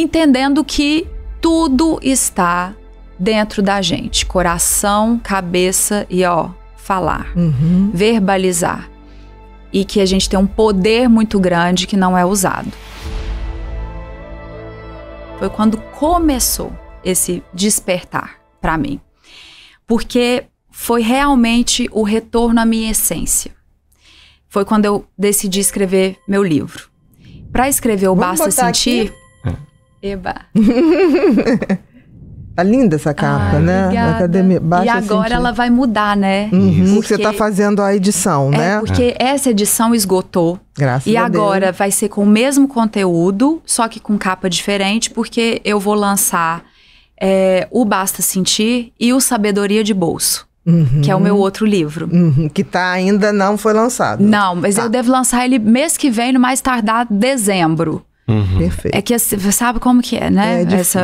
entendendo que tudo está dentro da gente. Coração, cabeça e falar, verbalizar. E que a gente tem um poder muito grande que não é usado. Foi quando começou esse despertar para mim. Porque foi realmente o retorno à minha essência. Foi quando eu decidi escrever meu livro. Para escrever o Basta Sentir... Eba! Tá linda essa capa, né? Obrigada. Da Academia Basta E agora Sentir. ela vai mudar, né? Porque você tá fazendo a edição, né? Porque essa edição esgotou. Graças e a agora Deus. vai ser com o mesmo conteúdo, só que com capa diferente, porque eu vou lançar o Basta Sentir e o Sabedoria de Bolso, que é o meu outro livro. Que ainda não foi lançado. Não, mas eu devo lançar ele mês que vem, no mais tardar dezembro. Perfeito. É que você sabe como que é, né? É difícil.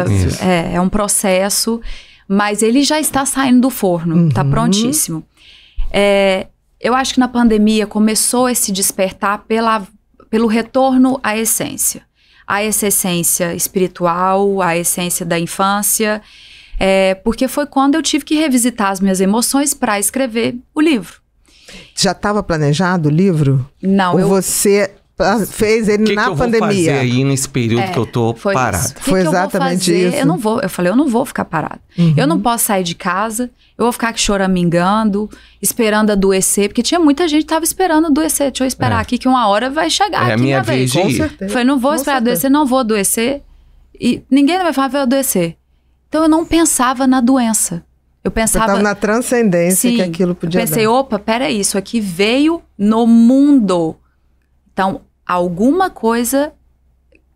É um processo, mas ele já está saindo do forno, tá prontíssimo. Eu acho que na pandemia começou esse despertar pelo retorno à essência. A essa essência espiritual, a essência da infância, porque foi quando eu tive que revisitar as minhas emoções para escrever o livro. Já estava planejado o livro? Não, Ou você fez ele na pandemia? O que eu vou fazer aí nesse período que eu tô parado? Foi exatamente isso. Eu falei, eu não vou ficar parado. Eu não posso sair de casa, eu vou ficar aqui choramingando, esperando adoecer, porque tinha muita gente que tava esperando adoecer. Deixa eu esperar aqui que uma hora vai chegar aqui a minha vez de Com ir. certeza. Eu falei, não vou esperar adoecer, não vou adoecer. E ninguém vai falar, vai adoecer. Então eu não pensava na doença. Eu pensava... Você estava na transcendência que aquilo podia eu pensei, dar. opa, peraí, isso aqui veio no mundo. Então, alguma coisa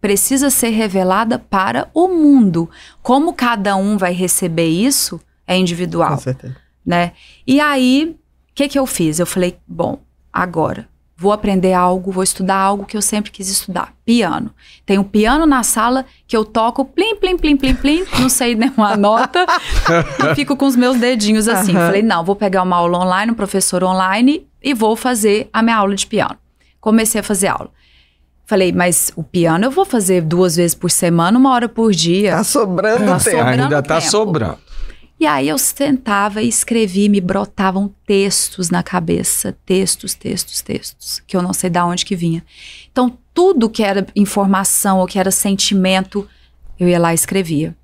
precisa ser revelada para o mundo. Como cada um vai receber isso, é individual. Com certeza. Né? E aí, o que eu fiz? Eu falei, bom, agora vou aprender algo, vou estudar algo que eu sempre quis estudar, piano. Tem um piano na sala que eu toco, plim, plim, plim, plim, plim, não sei nenhuma nota, e fico com os meus dedinhos assim. Falei, não, vou pegar uma aula online, um professor online, e vou fazer a minha aula de piano. Comecei a fazer aula. Falei, mas o piano eu vou fazer 2 vezes por semana, 1 hora por dia. Tá sobrando tempo. sobrando Ainda tá tempo. sobrando. E aí eu sentava e escrevia, me brotavam textos na cabeça. Textos, que eu não sei de onde que vinha. Então, tudo que era informação ou que era sentimento, eu ia lá e escrevia.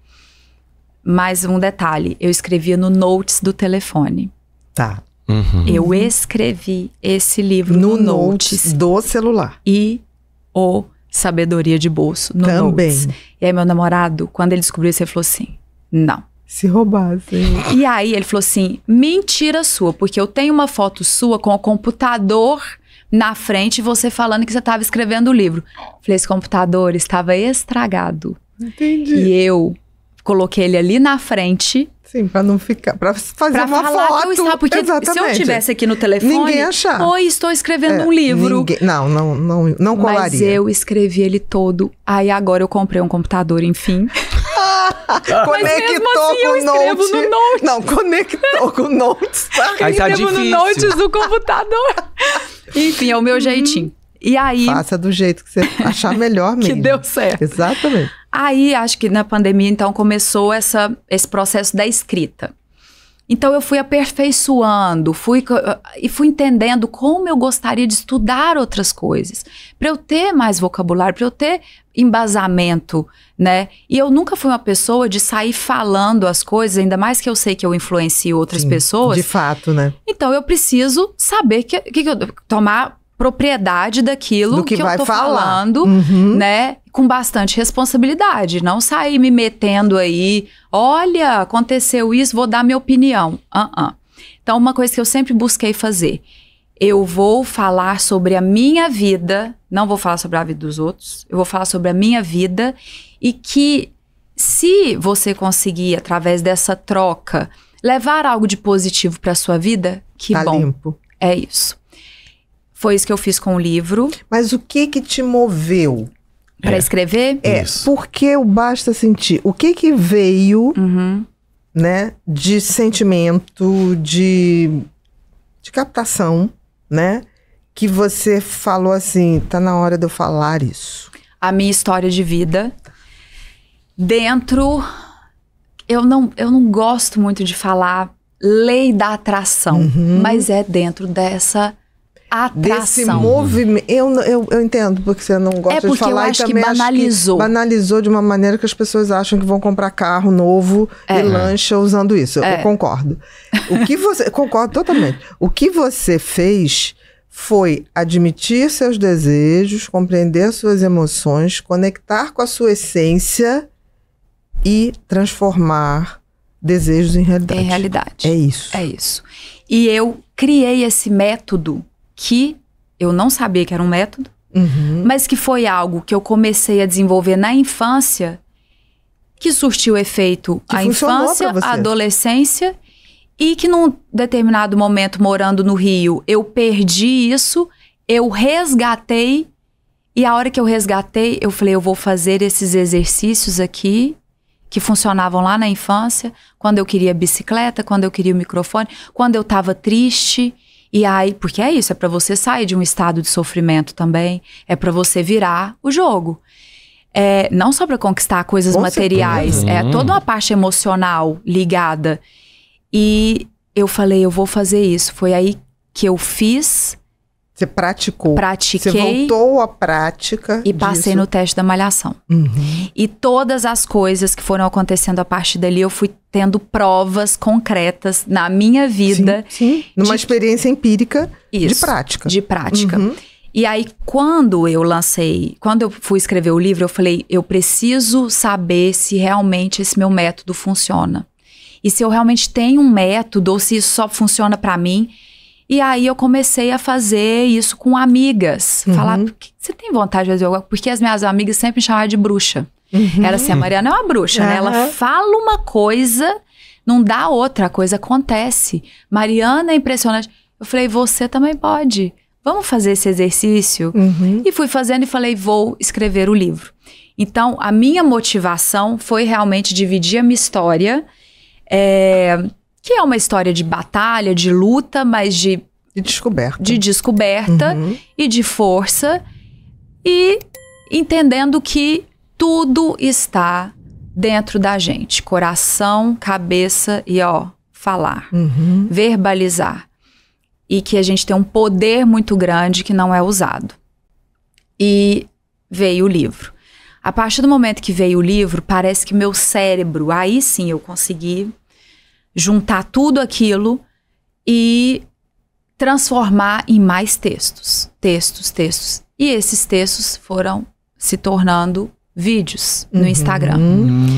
Mais um detalhe, eu escrevia no notes do telefone. Tá. Eu escrevi esse livro No no notes do celular. E o Sabedoria de Bolso no Também. Notes. E aí meu namorado, quando ele descobriu isso, ele falou assim, não. Se roubassem. E aí ele falou assim, mentira sua, porque eu tenho uma foto sua com o computador na frente e você falando que você estava escrevendo o livro. Falei, esse computador estava estragado. Entendi. E eu coloquei ele ali na frente... Sim, pra não ficar... Pra fazer pra uma falar foto. que eu estava, porque Exatamente. se eu tivesse aqui no telefone... Ninguém ia achar. Oi, estou escrevendo um livro. Ninguém, não colaria. Mas eu escrevi ele todo. Aí agora eu comprei um computador, enfim. Conectou assim, eu com o escrevo Note. no Note. Não, conectou com o Notes. Aí tá escrevo difícil. no Notes do computador. Enfim, é o meu jeitinho. E aí... Faça do jeito que você achar melhor mesmo. Que deu certo. Exatamente. Aí, acho que na pandemia, então, começou esse processo da escrita. Então, eu fui aperfeiçoando, fui entendendo como eu gostaria de estudar outras coisas. Para eu ter mais vocabulário, para eu ter embasamento, né? E eu nunca fui uma pessoa de sair falando as coisas, ainda mais que eu sei que eu influencio outras pessoas. De fato, né? Então, eu preciso saber tomar propriedade daquilo Do que eu vai tô falar. falando, né? Com bastante responsabilidade. Não sair me metendo aí, olha, aconteceu isso, vou dar minha opinião. Então, uma coisa que eu sempre busquei fazer, eu vou falar sobre a minha vida, não vou falar sobre a vida dos outros, eu vou falar sobre a minha vida e que se você conseguir, através dessa troca, levar algo de positivo para sua vida, que Tá bom. limpo. É isso. Foi isso que eu fiz com o livro. Mas o que te moveu? Para escrever? Isso. Porque o Basta Sentir. O que veio, né, de sentimento, de captação, né, que você falou assim, tá na hora de eu falar isso. A minha história de vida. dentro... Eu não gosto muito de falar lei da atração, mas é dentro dessa atração. Desse movimento. Eu entendo porque você não gosta de falar. Eu acho que banalizou. Banalizou de uma maneira que as pessoas acham que vão comprar carro novo e lancha usando isso. Eu concordo. Concordo totalmente. O que você fez foi admitir seus desejos, compreender suas emoções, conectar com a sua essência e transformar desejos em realidade. Em realidade. É isso. É isso. E eu criei esse método que eu não sabia que era um método, mas que foi algo que eu comecei a desenvolver na infância, que surtiu efeito a infância, a adolescência, e que num determinado momento, morando no Rio, eu perdi isso, eu resgatei, e a hora que eu resgatei, eu falei, eu vou fazer esses exercícios aqui, que funcionavam lá na infância, quando eu queria bicicleta, quando eu queria o microfone, quando eu tava triste. E aí, porque é isso, é pra você sair de um estado de sofrimento também, é pra você virar o jogo. Não só pra conquistar coisas materiais, é toda uma parte emocional ligada. E eu falei, eu vou fazer isso. Foi aí que eu fiz. Você praticou. Pratiquei. Você voltou à prática. E passei no teste da malhação. E todas as coisas que foram acontecendo a partir dali, eu fui tendo provas concretas na minha vida. Sim. Numa experiência empírica de prática. De prática. E aí, quando eu fui escrever o livro, eu falei, eu preciso saber se realmente esse meu método funciona. E se eu realmente tenho um método, ou se isso só funciona pra mim. E aí eu comecei a fazer isso com amigas. Falar, por que você tem vontade de fazer yoga? Porque as minhas amigas sempre me chamavam de bruxa. Era assim, a Mariana é uma bruxa, né? Ela fala uma coisa, não dá outra, a coisa acontece. Mariana é impressionante. Eu falei, você também pode. Vamos fazer esse exercício? E fui fazendo e falei, vou escrever o livro. Então, a minha motivação foi realmente dividir a minha história, que é uma história de batalha, de luta, mas de descoberta. De descoberta e de força. E entendendo que tudo está dentro da gente. Coração, cabeça e falar. Verbalizar. E que a gente tem um poder muito grande que não é usado. E veio o livro. A partir do momento que veio o livro, parece que meu cérebro, aí sim eu consegui juntar tudo aquilo e transformar em mais textos. E esses textos foram se tornando vídeos no Instagram.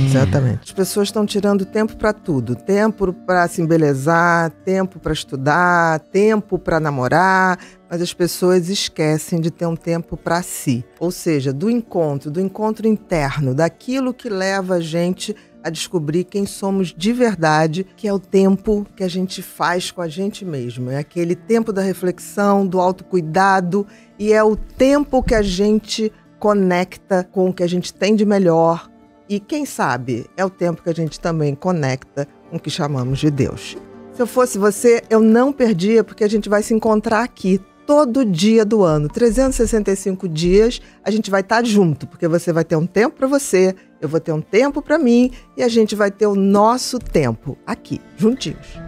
Exatamente. As pessoas estão tirando tempo para tudo. Tempo para se embelezar, tempo para estudar, tempo para namorar, mas as pessoas esquecem de ter um tempo para si. Ou seja, do encontro interno, daquilo que leva a gente a descobrir quem somos de verdade, que é o tempo que a gente faz com a gente mesmo. É aquele tempo da reflexão, do autocuidado, e é o tempo que a gente conecta com o que a gente tem de melhor. E quem sabe, é o tempo que a gente também conecta com o que chamamos de Deus. Se eu fosse você, eu não perdia, porque a gente vai se encontrar aqui todo dia do ano. 365 dias a gente vai estar junto, porque você vai ter um tempo para você, eu vou ter um tempo para mim e a gente vai ter o nosso tempo aqui, juntinhos.